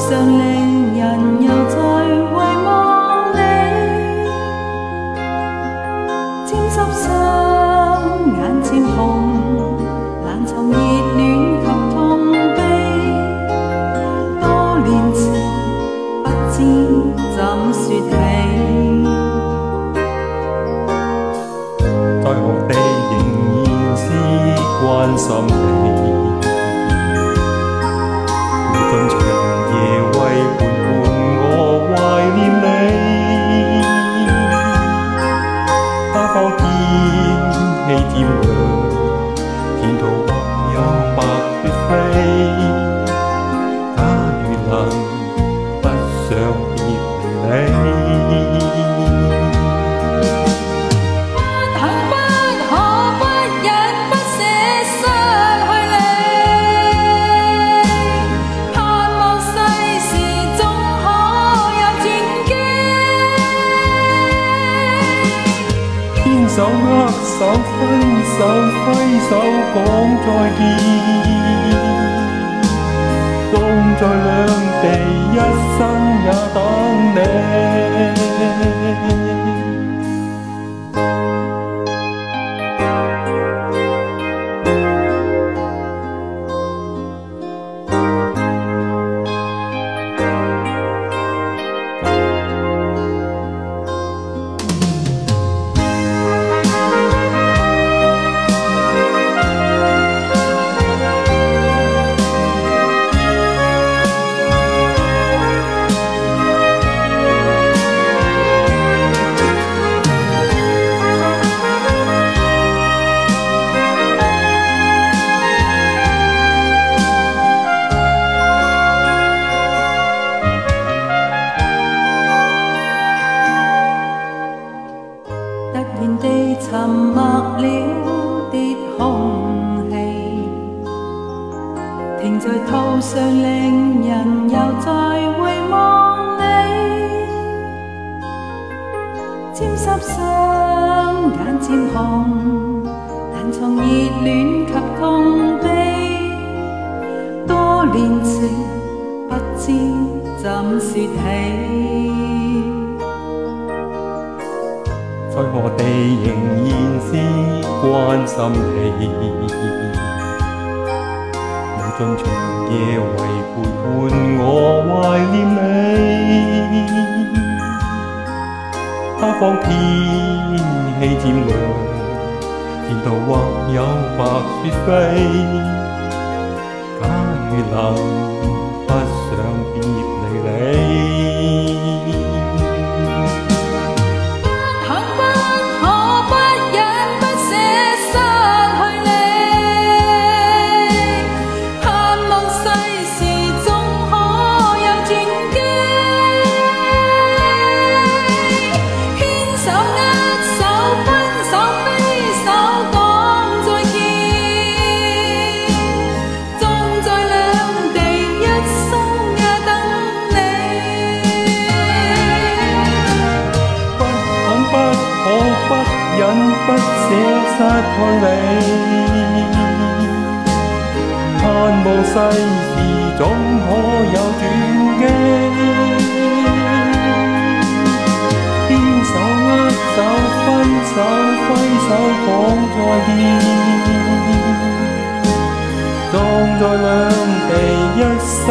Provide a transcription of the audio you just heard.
常令人又再遺忘你，沾濕雙眼漸紅，難藏熱戀及痛悲。多年前不知怎說起，在我的仍然是關心你。無盡長夜為伴我懷念你，他方天氣漸涼，前途或有白雪飛。假如能不想別離你，手握手分手，揮手講再見，縱在兩地一生也等你。突然地沉默了的空氣，停在途上令人又再遺忘你，沾濕雙眼漸紅，難藏熱戀及痛悲。多年情不知怎說起，在我哋仍然是關心你，無盡長夜為陪伴我懷念你，他方天氣漸涼，前途或有白雪飛。假如能不想別離你，不捨失去你，盼望世事總可有轉機。牽手握手分手，揮手講再見，縱在兩地一生